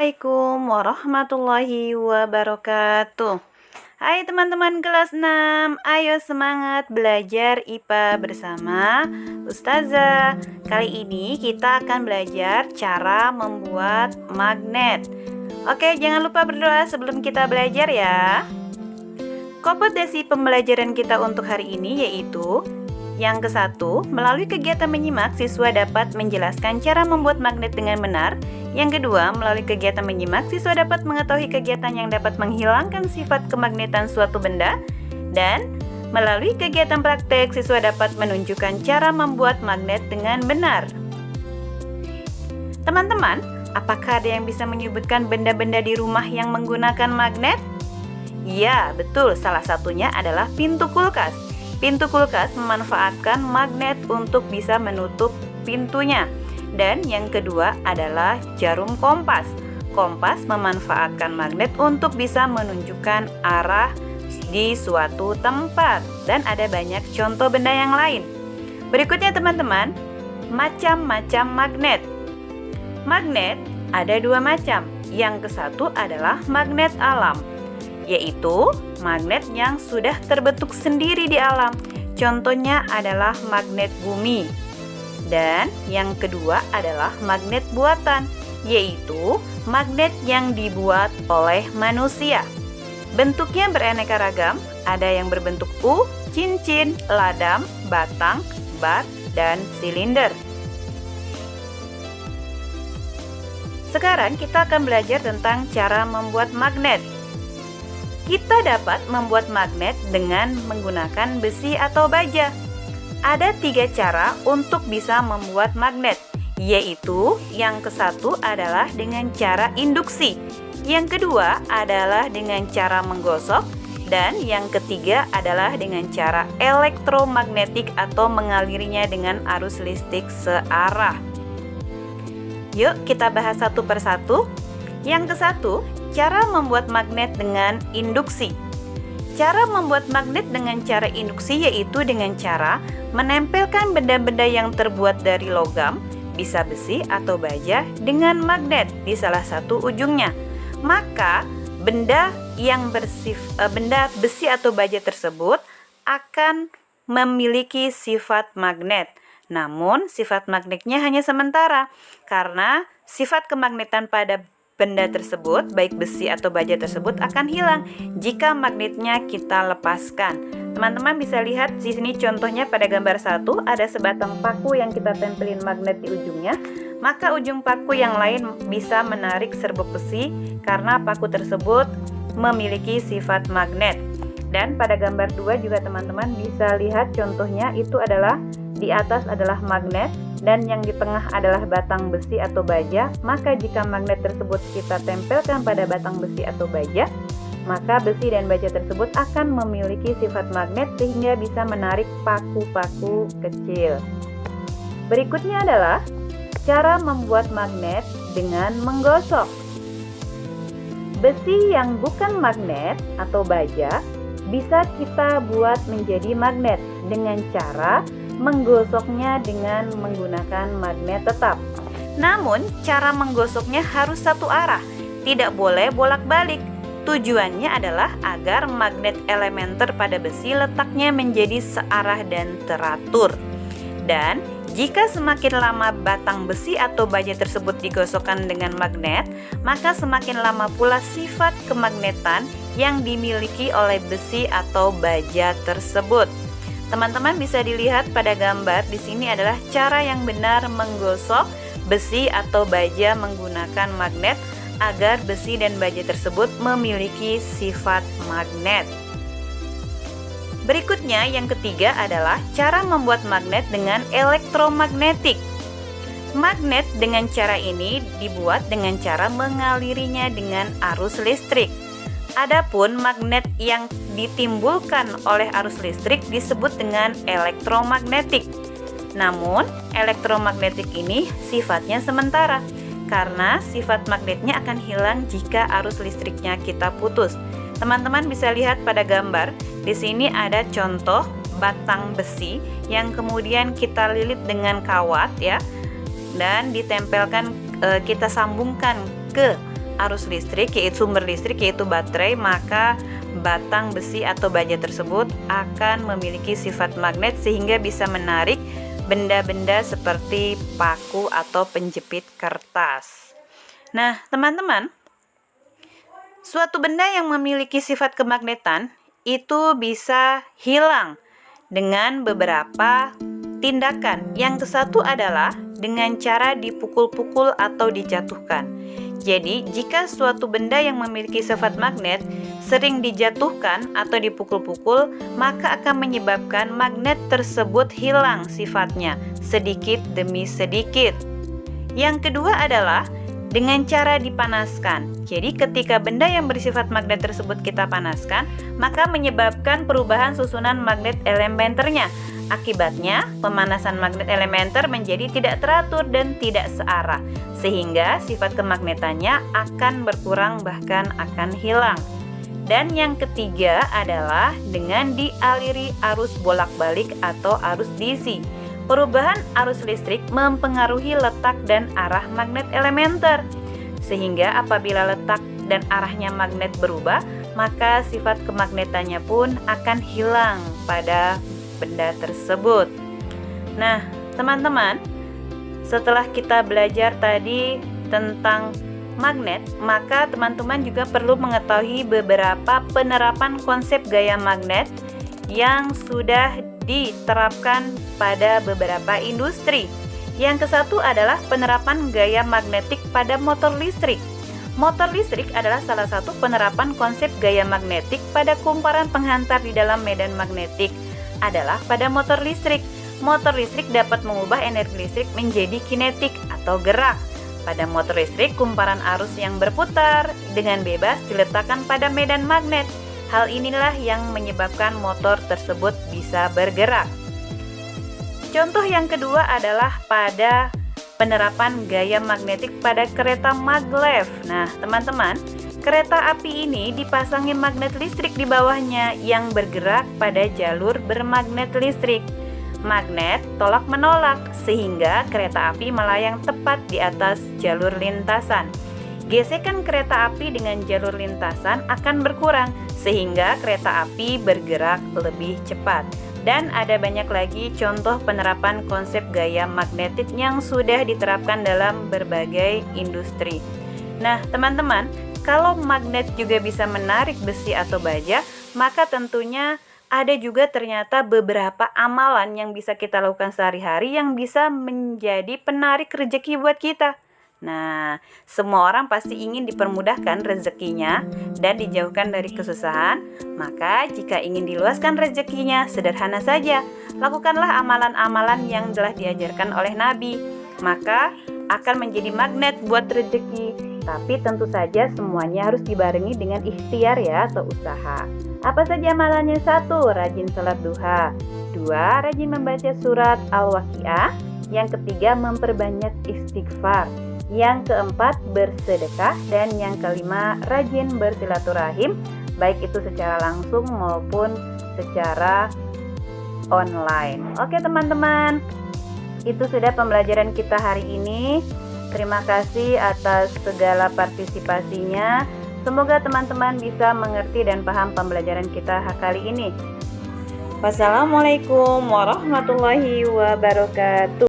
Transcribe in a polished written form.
Assalamualaikum warahmatullahi wabarakatuh. Hai teman-teman kelas 6, ayo semangat belajar IPA bersama Ustazah. Kali ini kita akan belajar cara membuat magnet. Oke, jangan lupa berdoa sebelum kita belajar ya. Kompetensi pembelajaran kita untuk hari ini yaitu yang ke-1, melalui kegiatan menyimak, siswa dapat menjelaskan cara membuat magnet dengan benar. Yang kedua, melalui kegiatan menyimak, siswa dapat mengetahui kegiatan yang dapat menghilangkan sifat kemagnetan suatu benda. Dan melalui kegiatan praktek, siswa dapat menunjukkan cara membuat magnet dengan benar. Teman-teman, apakah ada yang bisa menyebutkan benda-benda di rumah yang menggunakan magnet? Ya, betul. Salah satunya adalah pintu kulkas. Pintu kulkas memanfaatkan magnet untuk bisa menutup pintunya. Dan yang kedua adalah jarum kompas. Kompas memanfaatkan magnet untuk bisa menunjukkan arah di suatu tempat. Dan ada banyak contoh benda yang lain. Berikutnya teman-teman, macam-macam magnet. Magnet ada dua macam. Yang ke-1 adalah magnet alam, yaitu magnet yang sudah terbentuk sendiri di alam. Contohnya adalah magnet bumi. Dan yang kedua adalah magnet buatan, yaitu magnet yang dibuat oleh manusia. Bentuknya beraneka ragam, ada yang berbentuk U, cincin, ladam, batang, bat, dan silinder. Sekarang kita akan belajar tentang cara membuat magnet. Kita dapat membuat magnet dengan menggunakan besi atau baja. Ada 3 cara untuk bisa membuat magnet, yaitu yang ke-1 adalah dengan cara induksi, yang kedua adalah dengan cara menggosok, dan yang ketiga adalah dengan cara elektromagnetik atau mengalirinya dengan arus listrik searah. Yuk kita bahas satu persatu. Yang ke-1, cara membuat magnet dengan induksi. Cara membuat magnet dengan cara induksi yaitu dengan cara menempelkan benda-benda yang terbuat dari logam, bisa besi atau baja, dengan magnet di salah satu ujungnya. Maka benda besi atau baja tersebut akan memiliki sifat magnet. Namun sifat magnetnya hanya sementara, karena sifat kemagnetan pada benda tersebut, baik besi atau baja tersebut, akan hilang jika magnetnya kita lepaskan. Teman-teman bisa lihat di sini contohnya pada gambar 1 ada sebatang paku yang kita tempelin magnet di ujungnya. Maka ujung paku yang lain bisa menarik serbuk besi karena paku tersebut memiliki sifat magnet. Dan pada gambar 2 juga teman-teman bisa lihat contohnya, itu adalah di atas adalah magnet dan yang di tengah adalah batang besi atau baja. Maka jika magnet tersebut kita tempelkan pada batang besi atau baja, maka besi dan baja tersebut akan memiliki sifat magnet sehingga bisa menarik paku-paku kecil. Berikutnya adalah cara membuat magnet dengan menggosok. Besi yang bukan magnet atau baja bisa kita buat menjadi magnet dengan cara menggosoknya dengan menggunakan magnet tetap. Namun, cara menggosoknya harus satu arah, tidak boleh bolak-balik. Tujuannya adalah agar magnet elementer pada besi letaknya menjadi searah dan teratur. Dan jika semakin lama batang besi atau baja tersebut digosokkan dengan magnet, maka semakin lama pula sifat kemagnetan yang dimiliki oleh besi atau baja tersebut. Teman-teman bisa dilihat pada gambar di sini adalah cara yang benar menggosok besi atau baja menggunakan magnet agar besi dan baja tersebut memiliki sifat magnet. Berikutnya yang ketiga adalah cara membuat magnet dengan elektromagnetik. Magnet dengan cara ini dibuat dengan cara mengalirinya dengan arus listrik. Adapun magnet yang ditimbulkan oleh arus listrik disebut dengan elektromagnetik. Namun, elektromagnetik ini sifatnya sementara karena sifat magnetnya akan hilang jika arus listriknya kita putus. Teman-teman bisa lihat pada gambar, di sini ada contoh batang besi yang kemudian kita lilit dengan kawat ya, dan ditempelkan, kita sambungkan ke arus listrik, yaitu sumber listrik, yaitu baterai, maka batang besi atau baja tersebut akan memiliki sifat magnet sehingga bisa menarik benda-benda seperti paku atau penjepit kertas. Nah, teman-teman, suatu benda yang memiliki sifat kemagnetan itu bisa hilang dengan beberapa tindakan. Yang satu adalah dengan cara dipukul-pukul atau dijatuhkan. Jadi, jika suatu benda yang memiliki sifat magnet sering dijatuhkan atau dipukul-pukul, maka akan menyebabkan magnet tersebut hilang sifatnya sedikit demi sedikit. Yang kedua adalah dengan cara dipanaskan. Jadi, ketika benda yang bersifat magnet tersebut kita panaskan, maka menyebabkan perubahan susunan magnet elementernya. Akibatnya, pemanasan magnet elementer menjadi tidak teratur dan tidak searah, sehingga sifat kemagnetannya akan berkurang bahkan akan hilang. Dan yang ketiga adalah dengan dialiri arus bolak-balik atau arus DC. Perubahan arus listrik mempengaruhi letak dan arah magnet elementer, sehingga apabila letak dan arahnya magnet berubah, maka sifat kemagnetannya pun akan hilang pada benda tersebut. Nah, teman-teman, setelah kita belajar tadi tentang magnet, maka teman-teman juga perlu mengetahui beberapa penerapan konsep gaya magnet yang sudah diterapkan pada beberapa industri. Yang kesatu adalah penerapan gaya magnetik pada motor listrik. Motor listrik adalah salah satu penerapan konsep gaya magnetik pada kumparan penghantar di dalam medan magnetik adalah pada motor listrik. Motor listrik dapat mengubah energi listrik menjadi kinetik atau gerak. Pada motor listrik, kumparan arus yang berputar dengan bebas diletakkan pada medan magnet. Hal inilah yang menyebabkan motor tersebut bisa bergerak. Contoh yang kedua adalah pada penerapan gaya magnetik pada kereta maglev. Nah, teman-teman, kereta api ini dipasangi magnet listrik di bawahnya yang bergerak pada jalur bermagnet listrik. Magnet tolak-menolak sehingga kereta api melayang tepat di atas jalur lintasan. Gesekan kereta api dengan jalur lintasan akan berkurang sehingga kereta api bergerak lebih cepat. Dan ada banyak lagi contoh penerapan konsep gaya magnetik yang sudah diterapkan dalam berbagai industri. Nah, teman-teman, kalau magnet juga bisa menarik besi atau baja, maka tentunya ada juga ternyata beberapa amalan yang bisa kita lakukan sehari-hari yang bisa menjadi penarik rezeki buat kita. Nah, semua orang pasti ingin dipermudahkan rezekinya dan dijauhkan dari kesusahan. Maka jika ingin diluaskan rezekinya, sederhana saja. Lakukanlah amalan-amalan yang telah diajarkan oleh Nabi. Maka akan menjadi magnet buat rezeki. Tapi tentu saja semuanya harus dibarengi dengan ikhtiar ya atau usaha. Apa saja amalannya? 1. Rajin sholat duha. 2. Rajin membaca surat Al-Waqiah. Yang ketiga, memperbanyak istighfar. Yang keempat, bersedekah. Dan yang kelima, rajin bersilaturahim, baik itu secara langsung maupun secara online. Oke teman-teman, itu sudah pembelajaran kita hari ini. Terima kasih atas segala partisipasinya. Semoga teman-teman bisa mengerti dan paham pembelajaran kita kali ini. Wassalamualaikum warahmatullahi wabarakatuh.